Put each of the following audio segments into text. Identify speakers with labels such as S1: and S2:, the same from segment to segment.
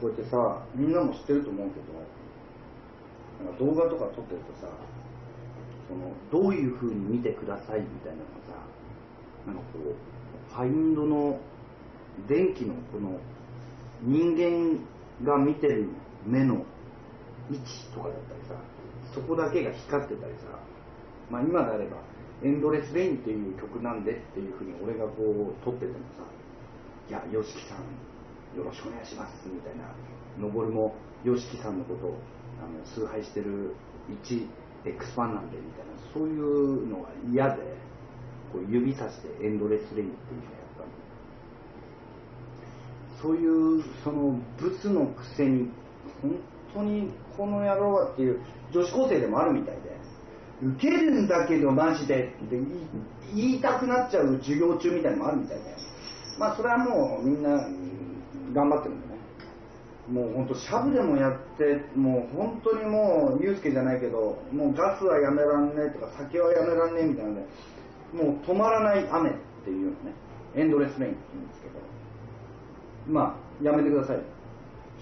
S1: こうやってさ、みんなも知ってると思うけど、なんか動画とか撮ってるとさ、どういう風に見てくださいみたいなのがさ、なんかこうファインドの電気のこの人間が見てる目の位置とかだったりさ、そこだけが光ってたりさ、まあ今であればエンドレスレインっていう曲なんでっていう風に俺がこう撮っててもさ、いや、YOSHIKIさんよろしくお願いしますみたいな、のぼるも YOSHIKIさんのことを崇拝してる一 X ファンなんでみたいな、そういうのが嫌で、こう指さしてエンドレスレインっていうのをやったの。そういうそのブスのくせに本当にこの野郎はっていう女子高生でもあるみたいで、ウケるんだけどマジでって言いたくなっちゃう授業中みたいなのもあるみたいで、まあそれはもうみんな頑張ってるんでね。もう本当シャブでもやって、もう本当にもうユースケじゃないけど、もうガスはやめらんねえとか酒はやめらんねえみたいなので、もう止まらない雨っていうのね、エンドレスレインって言うんですけど、まあやめてください。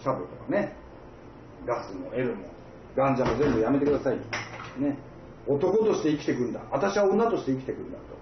S1: シャブとかね、ガスも L もガンジャも全部やめてくださいね。男として生きていくんだ、私は女として生きていくんだと。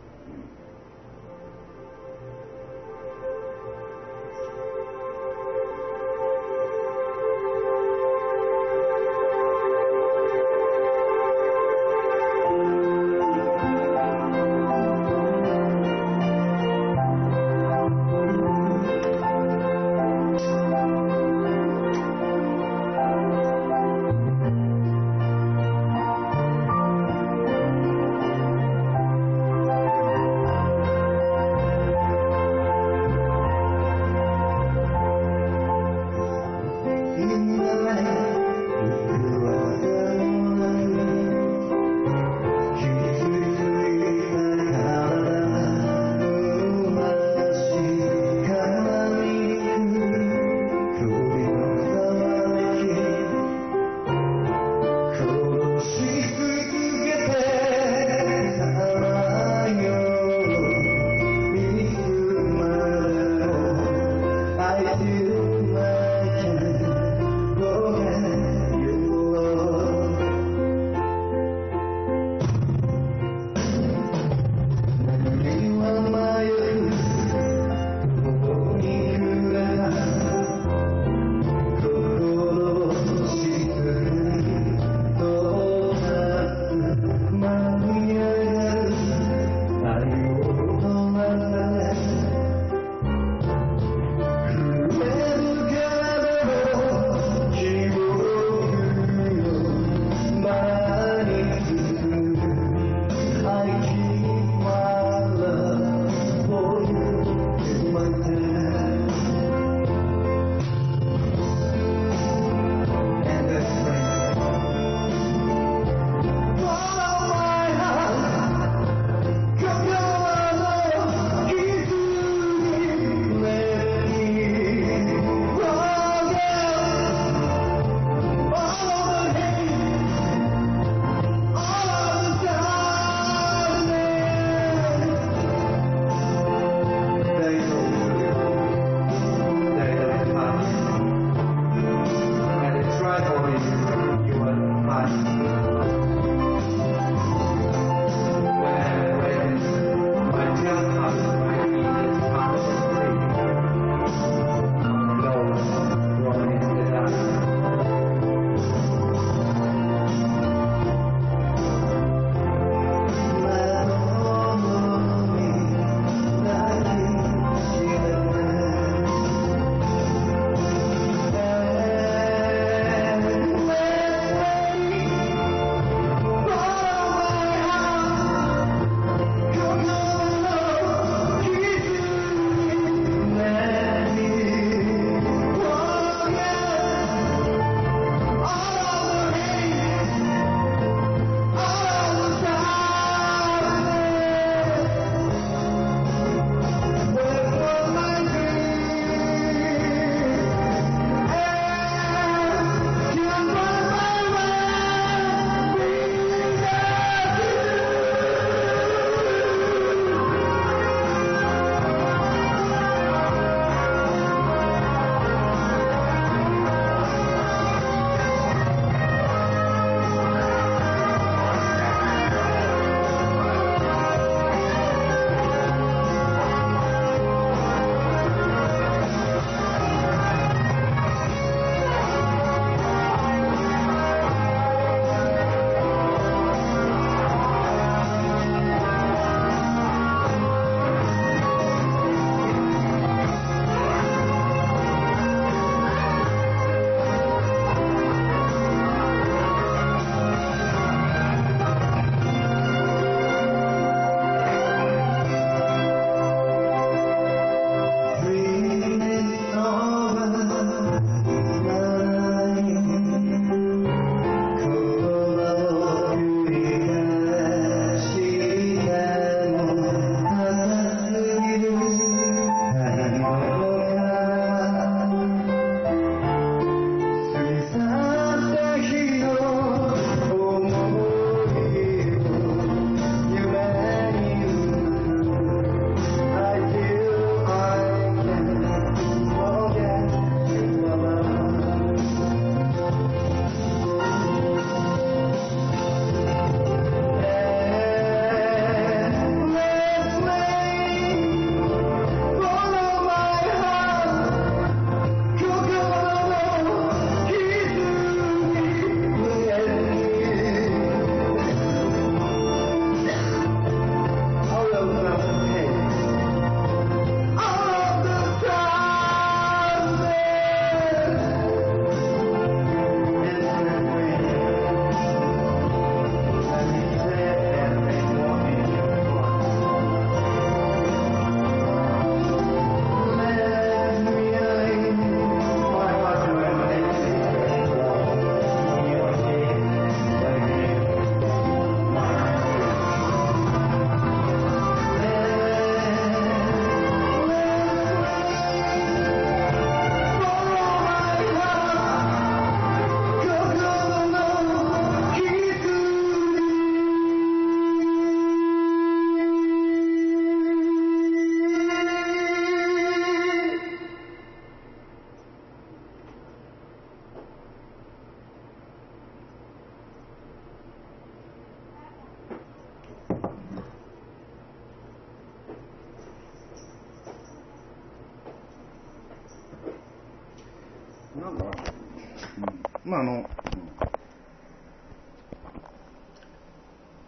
S1: なんか、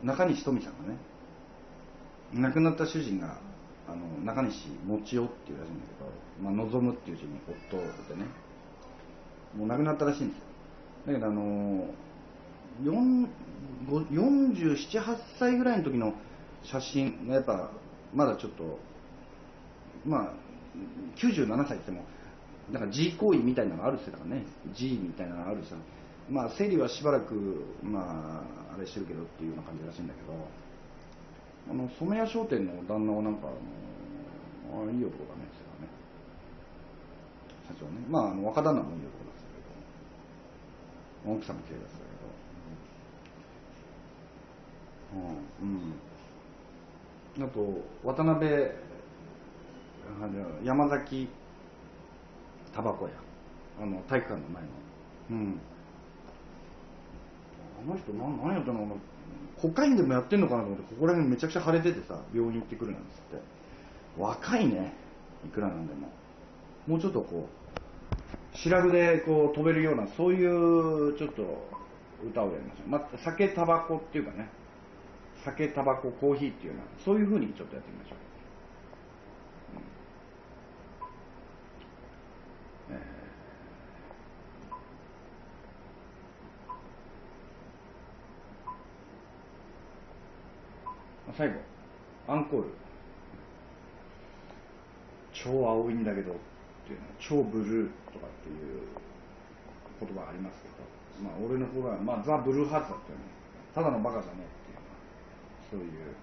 S1: 中西富さんがね、亡くなった主人が中西もちおっていうらしいんだけど、望むっていう字に夫でね、もう亡くなったらしいんですよ。だけど47、8歳ぐらいの時の写真がやっぱまだちょっと97歳って言ってもなんか G 行為みたいなのがあるって言ってたからね、 G みたいなのがあるしさ、生理はしばらくあれしてるけどっていうような感じらしいんだけど、染谷商店の旦那はなんかいい男だねって言ってたね、社長ね。若旦那もいい男だったけど、奥さんも綺麗だったけど、あと渡辺山崎タバコ屋、体育館の前の、あの人何やったの、コカインでもやってんのかなと思って、ここら辺めちゃくちゃ腫れててさ、病院行ってくるなんつって。若いね、いくらなんでも。もうちょっとこう白髪でこう飛べるような、そういうちょっと歌をやりましょう。酒タバコっていうかね、酒タバココーヒーっていうような、そういう風にちょっとやってみましょう。最後アンコール、超青いんだけどっていうのは超ブルーとかっていう言葉がありますけど、俺の方がザ・ブルーハーツだったよね、ただのバカじゃねえっていうそういう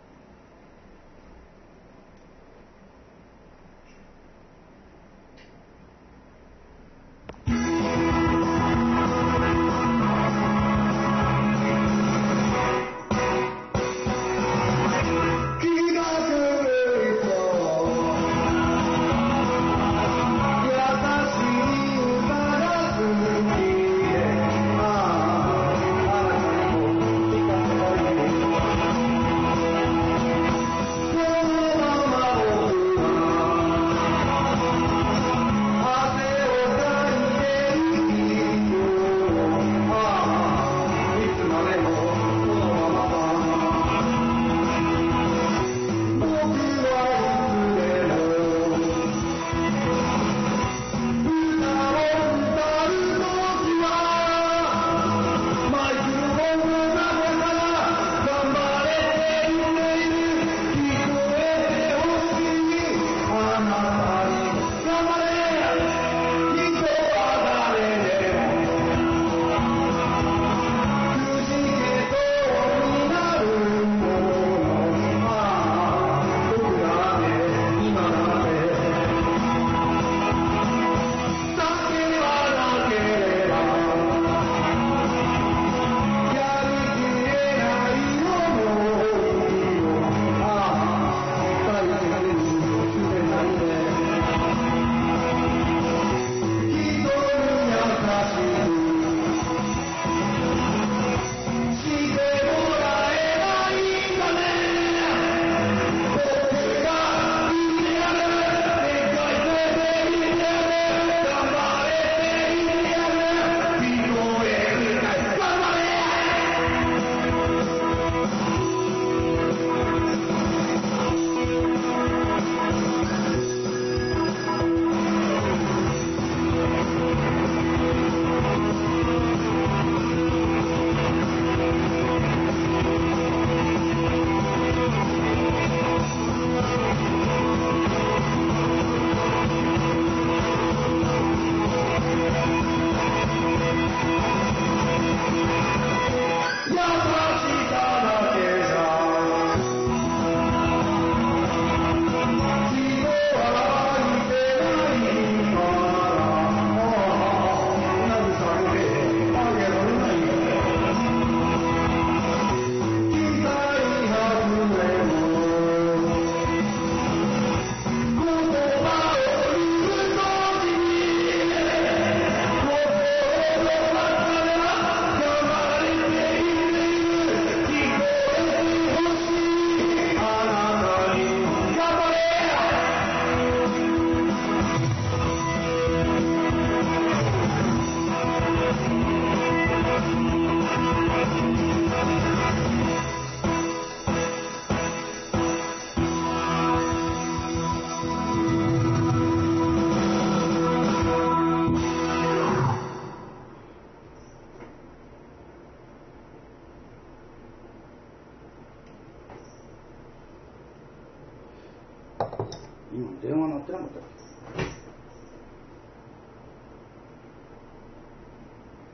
S1: ってなかったっけ。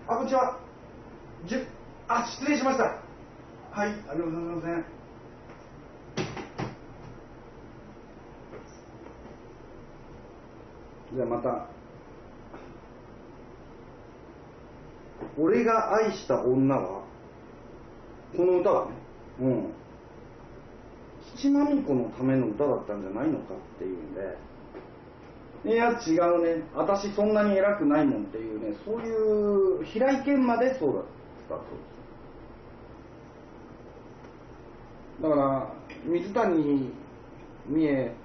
S1: こんにちは。失礼しました。はい、ありがとうございません。じゃあまた。俺が愛した女は、この歌はね、七万美子のための歌だったんじゃないのかっていうんで、いや違うね、私そんなに偉くないもんっていうね、そういう平井堅までそうだったそうです。だから水谷美恵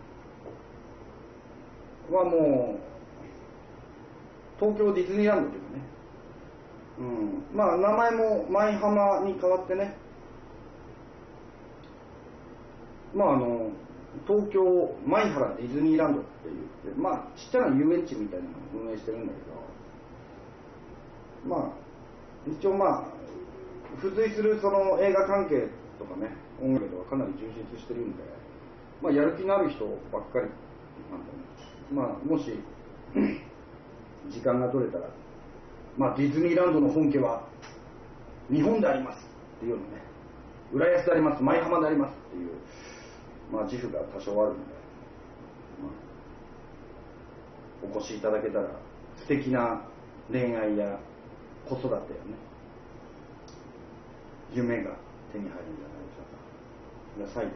S1: はもう東京ディズニーランドというかね、まあ名前も舞浜に変わってね、東京舞原ディズニーランドって言って、ちっちゃな遊園地みたいなのを運営してるんだけど、一応付随するその映画関係とかね、音楽とかかなり充実してるんで、やる気のある人ばっかりなんでね、もし時間が取れたら、ディズニーランドの本家は日本でありますっていうのね、浦安であります、舞浜でありますっていう、自負が多少あるので、お越しいただけたら素敵な恋愛や子育てやね、夢が手に入るんじゃないでしょうか。じゃあ最後、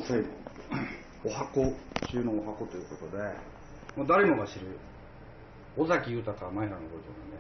S1: 最後、お箱中のお箱ということで、誰もが知る尾崎豊舞原のご意見ね。